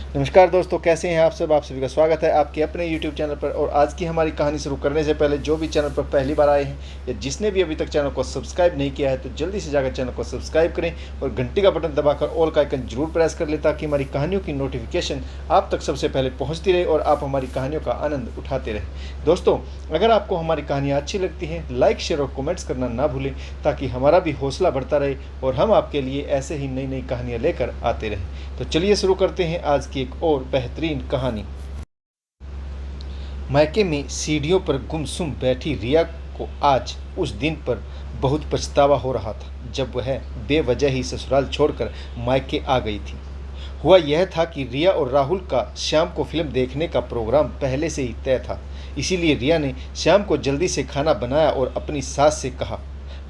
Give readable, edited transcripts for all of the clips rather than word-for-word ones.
नमस्कार दोस्तों, कैसे हैं आप सब। आप सभी का स्वागत है आपके अपने YouTube चैनल पर। और आज की हमारी कहानी शुरू करने से पहले जो भी चैनल पर पहली बार आए हैं या जिसने भी अभी तक चैनल को सब्सक्राइब नहीं किया है तो जल्दी से जाकर चैनल को सब्सक्राइब करें और घंटी का बटन दबाकर ऑल का आइकन जरूर प्रेस कर लें ताकि हमारी कहानियों की नोटिफिकेशन आप तक सबसे पहले पहुँचती रहे और आप हमारी कहानियों का आनंद उठाते रहें। दोस्तों, अगर आपको हमारी कहानियाँ अच्छी लगती हैं, लाइक शेयर और कमेंट्स करना ना भूलें ताकि हमारा भी हौसला बढ़ता रहे और हम आपके लिए ऐसे ही नई नई कहानियाँ लेकर आते रहें। तो चलिए शुरू करते हैं आज की एक और बेहतरीन कहानी। मायके में सीढ़ियों पर गुमसुम बैठी रिया को आज उस दिन पर बहुत पछतावा हो रहा था जब वह बेवजह ही ससुराल छोड़कर मायके आ गई थी। हुआ यह था कि रिया और राहुल का शाम को फिल्म देखने का प्रोग्राम पहले से ही तय था। इसीलिए रिया ने शाम को जल्दी से खाना बनाया और अपनी सास से कहा,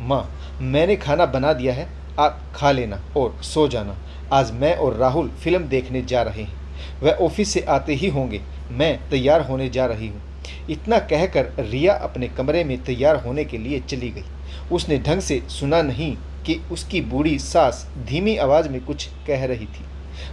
माँ, मैंने खाना बना दिया है, आप खा लेना और सो जाना। आज मैं और राहुल फिल्म देखने जा रहे हैं। वह ऑफिस से आते ही होंगे। मैं तैयार होने जा रही हूँ। इतना कहकर रिया अपने कमरे में तैयार होने के लिए चली गई। उसने ढंग से सुना नहीं कि उसकी बूढ़ी सास धीमी आवाज़ में कुछ कह रही थी।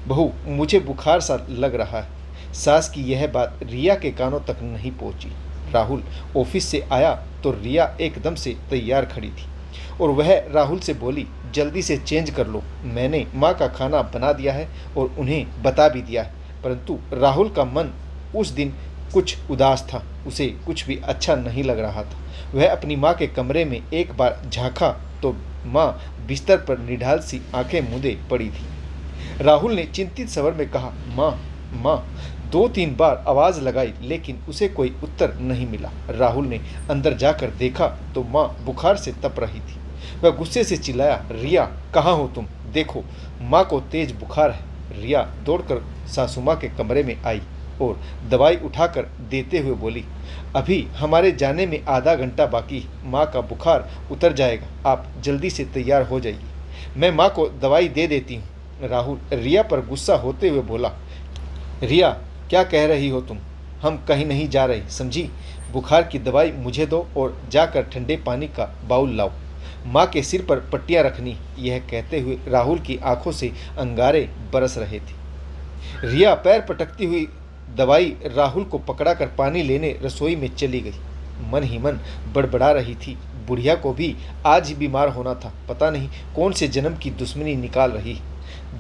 बहू, मुझे बुखार सा लग रहा है। सास की यह बात रिया के कानों तक नहीं पहुँची। राहुल ऑफिस से आया तो रिया एकदम से तैयार खड़ी थी और वह राहुल से बोली, जल्दी से चेंज कर लो, मैंने माँ का खाना बना दिया है और उन्हें बता भी दिया है। परंतु राहुल का मन उस दिन कुछ उदास था। उसे कुछ भी अच्छा नहीं लग रहा था। वह अपनी माँ के कमरे में एक बार झांका तो माँ बिस्तर पर निढाल सी आंखें मूंदे पड़ी थी। राहुल ने चिंतित स्वर में कहा, माँ माँ। 2-3 बार आवाज़ लगाई लेकिन उसे कोई उत्तर नहीं मिला। राहुल ने अंदर जाकर देखा तो माँ बुखार से तप रही थी। वह गुस्से से चिल्लाया, रिया, कहाँ हो तुम? देखो, माँ को तेज बुखार है। रिया दौड़कर सासू माँ के कमरे में आई और दवाई उठाकर देते हुए बोली, अभी हमारे जाने में आधा घंटा बाकी है। माँ का बुखार उतर जाएगा, आप जल्दी से तैयार हो जाइए, मैं माँ को दवाई दे देती हूँ। राहुल रिया पर गुस्सा होते हुए बोला, रिया, क्या कह रही हो तुम? हम कहीं नहीं जा रहे, समझी? बुखार की दवाई मुझे दो और जाकर ठंडे पानी का बाउल लाओ। माँ के सिर पर पट्टियाँ रखनी। यह कहते हुए राहुल की आंखों से अंगारे बरस रहे थे। रिया पैर पटकती हुई दवाई राहुल को पकड़ाकर पानी लेने रसोई में चली गई। मन ही मन बड़बड़ा रही थी, बुढ़िया को भी आज ही बीमार होना था। पता नहीं कौन से जन्म की दुश्मनी निकाल रही।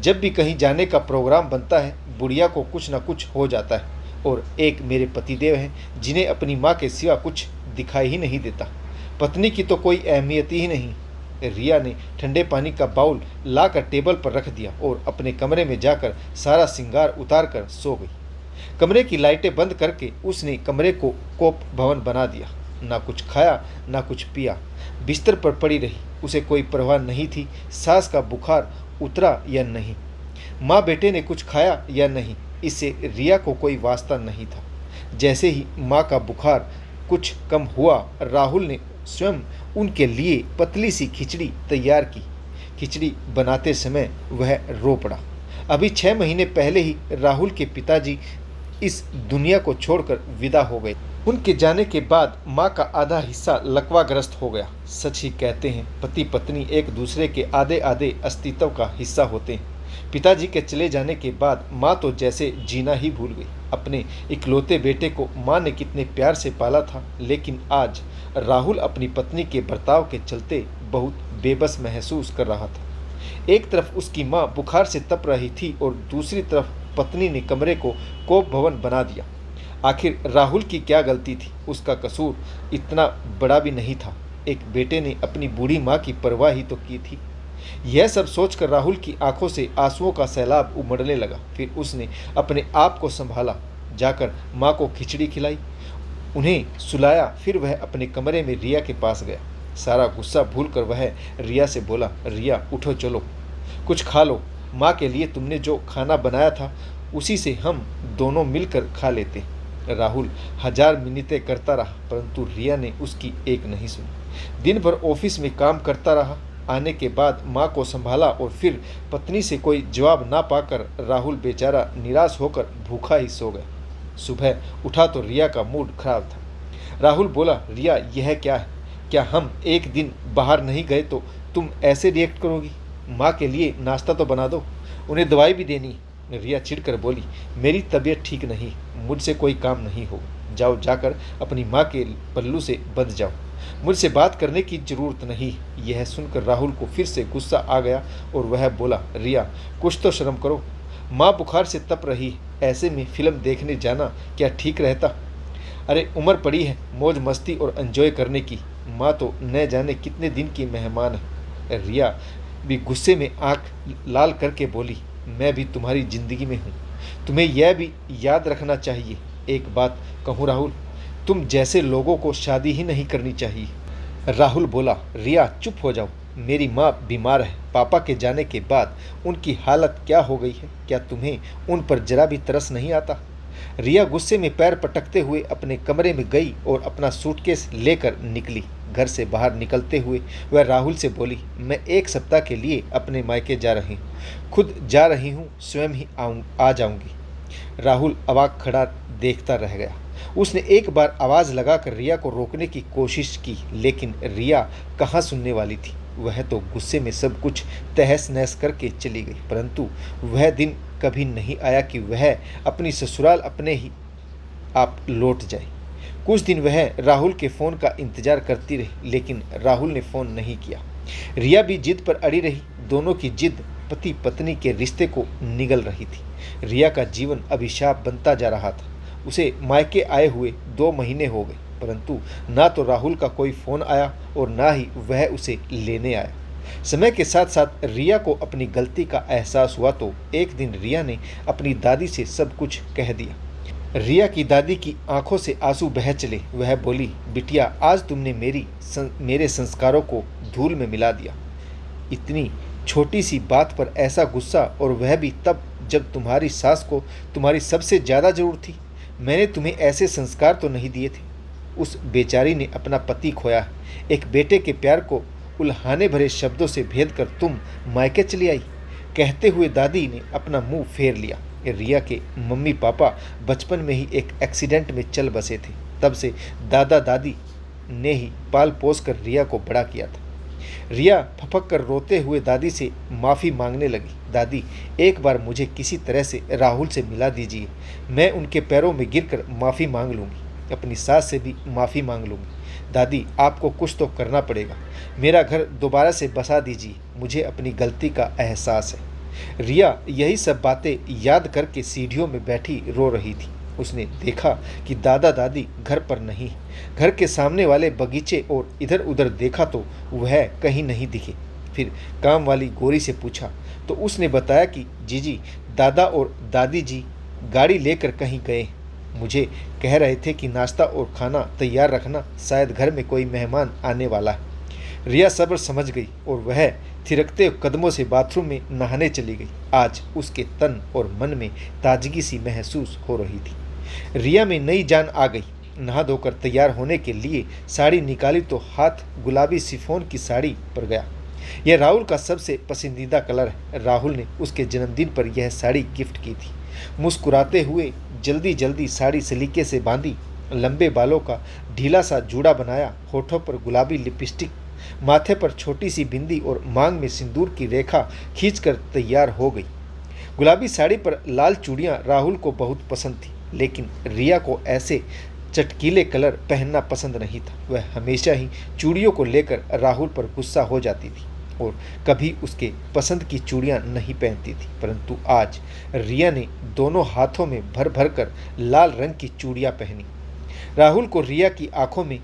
जब भी कहीं जाने का प्रोग्राम बनता है, बुढ़िया को कुछ ना कुछ हो जाता है। और एक मेरे पतिदेव हैं जिन्हें अपनी माँ के सिवा कुछ दिखाई ही नहीं देता। पत्नी की तो कोई अहमियत ही नहीं। रिया ने ठंडे पानी का बाउल लाकर टेबल पर रख दिया और अपने कमरे में जाकर सारा श्रृंगार उतार कर सो गई। कमरे की लाइटें बंद करके उसने कमरे को कोप भवन बना दिया। ना कुछ खाया ना कुछ पिया, बिस्तर पर पड़ी रही। उसे कोई परवाह नहीं थी सास का बुखार उतरा या नहीं, माँ बेटे ने कुछ खाया या नहीं, इससे रिया को कोई वास्ता नहीं था। जैसे ही माँ का बुखार कुछ कम हुआ, राहुल ने स्वयं उनके लिए पतली सी खिचड़ी तैयार की। खिचड़ी बनाते समय वह रो पड़ा। अभी 6 महीने पहले ही राहुल के पिताजी इस दुनिया को छोड़कर विदा हो गए। उनके जाने के बाद माँ का आधा हिस्सा लकवाग्रस्त हो गया। सच ही कहते हैं, पति पत्नी एक दूसरे के आधे आधे अस्तित्व का हिस्सा होते हैं। पिताजी के चले जाने के बाद माँ तो जैसे जीना ही भूल गई। अपने इकलौते बेटे को माँ ने कितने प्यार से पाला था, लेकिन आज राहुल अपनी पत्नी के बर्ताव के चलते बहुत बेबस महसूस कर रहा था। एक तरफ उसकी माँ बुखार से तप रही थी और दूसरी तरफ पत्नी ने कमरे को कोप भवन बना दिया। आखिर राहुल की क्या गलती थी? उसका कसूर इतना बड़ा भी नहीं था। एक बेटे ने अपनी बूढ़ी माँ की परवाह ही तो की थी। यह सब सोचकर राहुल की आंखों से आंसुओं का सैलाब उमड़ने लगा। फिर उसने अपने आप को संभाला, जाकर माँ को खिचड़ी खिलाई, उन्हें सुलाया। फिर वह अपने कमरे में रिया के पास गया। सारा गुस्सा भूलकर वह रिया से बोला, रिया, उठो, चलो कुछ खा लो। माँ के लिए तुमने जो खाना बनाया था उसी से हम दोनों मिलकर खा लेते। राहुल 1000 मिन्नतें करता रहा परंतु रिया ने उसकी एक नहीं सुनी। दिन भर ऑफिस में काम करता रहा। आने के बाद माँ को संभाला और फिर पत्नी से कोई जवाब ना पाकर राहुल बेचारा निराश होकर भूखा ही सो गया। सुबह उठा तो रिया का मूड खराब था। राहुल बोला, रिया, यह क्या है? क्या हम एक दिन बाहर नहीं गए तो तुम ऐसे रिएक्ट करोगी? माँ के लिए नाश्ता तो बना दो, उन्हें दवाई भी देनी। रिया चिढ़कर बोली, मेरी तबीयत ठीक नहीं, मुझसे कोई काम नहीं होगा। जाओ, जाकर अपनी माँ के पल्लू से बंध जाओ, मुझसे बात करने की जरूरत नहीं। यह सुनकर राहुल को फिर से गुस्सा आ गया और वह बोला, रिया कुछ तो शर्म करो, माँ बुखार से तप रही है, ऐसे में फिल्म देखने जाना क्या ठीक रहता? अरे उम्र पड़ी है मौज मस्ती और एंजॉय करने की, माँ तो न जाने कितने दिन की मेहमान है। रिया भी गुस्से में आंख लाल करके बोली, मैं भी तुम्हारी जिंदगी में हूँ, तुम्हें यह भी याद रखना चाहिए। एक बात कहूँ राहुल, तुम जैसे लोगों को शादी ही नहीं करनी चाहिए। राहुल बोला, रिया चुप हो जाओ, मेरी माँ बीमार है, पापा के जाने के बाद उनकी हालत क्या हो गई है, क्या तुम्हें उन पर जरा भी तरस नहीं आता? रिया गुस्से में पैर पटकते हुए अपने कमरे में गई और अपना सूटकेस लेकर निकली। घर से बाहर निकलते हुए वह राहुल से बोली, मैं 1 सप्ताह के लिए अपने मायके जा रही हूँ, खुद जा रही हूँ, स्वयं ही आ जाऊँगी। राहुल अवाक खड़ा देखता रह गया। उसने एक बार आवाज़ लगाकर रिया को रोकने की कोशिश की, लेकिन रिया कहाँ सुनने वाली थी। वह तो गुस्से में सब कुछ तहस नहस करके चली गई। परंतु वह दिन कभी नहीं आया कि वह अपनी ससुराल अपने ही आप लौट जाए। कुछ दिन वह राहुल के फ़ोन का इंतजार करती रही, लेकिन राहुल ने फ़ोन नहीं किया। रिया भी जिद पर अड़ी रही। दोनों की जिद पति पत्नी के रिश्ते को निगल रही थी। रिया का जीवन अभिशाप बनता जा रहा था। उसे मायके आए हुए 2 महीने हो गए, परंतु ना तो राहुल का कोई फ़ोन आया और ना ही वह उसे लेने आया। समय के साथ साथ रिया को अपनी गलती का एहसास हुआ तो एक दिन रिया ने अपनी दादी से सब कुछ कह दिया। रिया की दादी की आंखों से आंसू बह चले। वह बोली, बिटिया आज तुमने मेरे संस्कारों को धूल में मिला दिया। इतनी छोटी सी बात पर ऐसा गुस्सा, और वह भी तब जब तुम्हारी सास को तुम्हारी सबसे ज़्यादा ज़रूरत थी। मैंने तुम्हें ऐसे संस्कार तो नहीं दिए थे। उस बेचारी ने अपना पति खोया है। एक बेटे के प्यार को उल्हाने भरे शब्दों से भेद कर तुम मायके चली आई। कहते हुए दादी ने अपना मुंह फेर लिया। रिया के मम्मी पापा बचपन में ही एक एक्सीडेंट में चल बसे थे। तब से दादा दादी ने ही पाल पोस कर रिया को बड़ा किया था। रिया फपक कर रोते हुए दादी से माफ़ी मांगने लगी। दादी, एक बार मुझे किसी तरह से राहुल से मिला दीजिए, मैं उनके पैरों में गिरकर माफ़ी मांग लूँगी, अपनी सास से भी माफ़ी मांग लूँगी। दादी, आपको कुछ तो करना पड़ेगा, मेरा घर दोबारा से बसा दीजिए, मुझे अपनी गलती का एहसास है। रिया यही सब बातें याद करके सीढ़ियों में बैठी रो रही थी। उसने देखा कि दादा दादी घर पर नहीं। घर के सामने वाले बगीचे और इधर उधर देखा तो वह कहीं नहीं दिखे। फिर काम वाली गोरी से पूछा तो उसने बताया कि जीजी, दादा और दादी जी गाड़ी लेकर कहीं गए। मुझे कह रहे थे कि नाश्ता और खाना तैयार रखना, शायद घर में कोई मेहमान आने वाला है। रिया सब्र समझ गई और वह थिरकते कदमों से बाथरूम में नहाने चली गई। आज उसके तन और मन में ताजगी सी महसूस हो रही थी। रिया में नई जान आ गई। नहा धोकर तैयार होने के लिए साड़ी निकाली तो हाथ गुलाबी शिफॉन की साड़ी पर गया। यह राहुल का सबसे पसंदीदा कलर है। राहुल ने उसके जन्मदिन पर यह साड़ी गिफ्ट की थी। मुस्कुराते हुए जल्दी जल्दी साड़ी सलीके से बांधी, लंबे बालों का ढीला सा जूड़ा बनाया, होठों पर गुलाबी लिपस्टिक, माथे पर छोटी सी बिंदी और मांग में सिंदूर की रेखा खींचकर तैयार हो गई। गुलाबी साड़ी पर लाल चूड़ियाँ राहुल को बहुत पसंद थी, लेकिन रिया को ऐसे चटकीले कलर पहनना पसंद नहीं था। वह हमेशा ही चूड़ियों को लेकर राहुल पर गुस्सा हो जाती थी और कभी उसके पसंद की चूड़ियाँ नहीं पहनती थी। परंतु आज रिया ने दोनों हाथों में भर भर कर लाल रंग की चूड़ियाँ पहनी। राहुल को रिया की आंखों में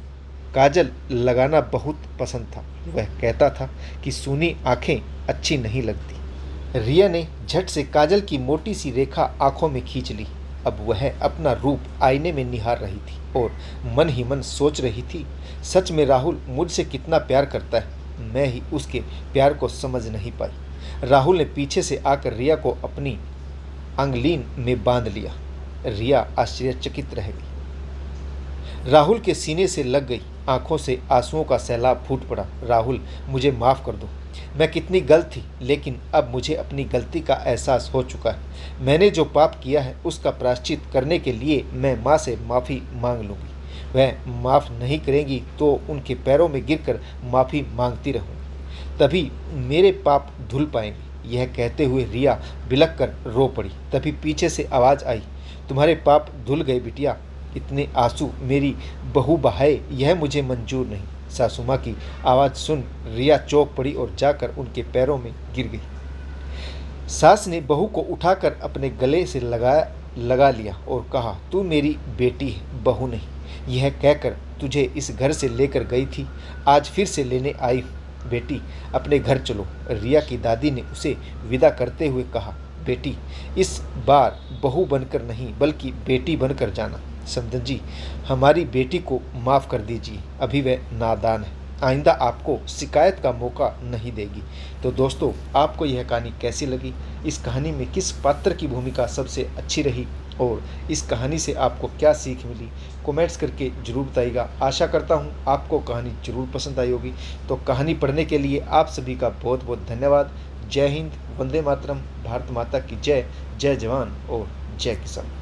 काजल लगाना बहुत पसंद था। वह कहता था कि सूनी आंखें अच्छी नहीं लगती। रिया ने झट से काजल की मोटी सी रेखा आंखों में खींच ली। अब वह अपना रूप आईने में निहार रही थी और मन ही मन सोच रही थी, सच में राहुल मुझसे कितना प्यार करता है, मैं ही उसके प्यार को समझ नहीं पाई। राहुल ने पीछे से आकर रिया को अपनी अंगलीन में बांध लिया। रिया आश्चर्यचकित रह गई। राहुल के सीने से लग गई। आंखों से आंसुओं का सैलाब फूट पड़ा। राहुल, मुझे माफ़ कर दो, मैं कितनी गलत थी, लेकिन अब मुझे अपनी गलती का एहसास हो चुका है। मैंने जो पाप किया है उसका प्रायश्चित करने के लिए मैं माँ से माफ़ी मांग लूँगी। वह माफ़ नहीं करेंगी तो उनके पैरों में गिरकर माफ़ी मांगती रहूँ, तभी मेरे पाप धुल पाएंगे। यह कहते हुए रिया बिलक कर रो पड़ी। तभी पीछे से आवाज़ आई, तुम्हारे पाप धुल गए बिटिया, इतने आंसू मेरी बहू बहाए यह मुझे मंजूर नहीं। सासू माँ की आवाज़ सुन रिया चौंक पड़ी और जाकर उनके पैरों में गिर गई। सास ने बहू को उठाकर अपने गले से लगा लिया और कहा, तू मेरी बेटी है, बहू नहीं। यह कहकर तुझे इस घर से लेकर गई थी, आज फिर से लेने आई हूँ। बेटी अपने घर चलो। रिया की दादी ने उसे विदा करते हुए कहा, बेटी इस बार बहू बनकर नहीं बल्कि बेटी बनकर जाना। समधन जी, हमारी बेटी को माफ़ कर दीजिए, अभी वह नादान है, आइंदा आपको शिकायत का मौका नहीं देगी। तो दोस्तों, आपको यह कहानी कैसी लगी? इस कहानी में किस पात्र की भूमिका सबसे अच्छी रही और इस कहानी से आपको क्या सीख मिली? कमेंट्स करके ज़रूर बताइएगा। आशा करता हूँ आपको कहानी ज़रूर पसंद आई होगी। तो कहानी पढ़ने के लिए आप सभी का बहुत बहुत धन्यवाद। जय हिंद, वंदे मातरम, भारत माता की जय, जय जवान और जय किसान।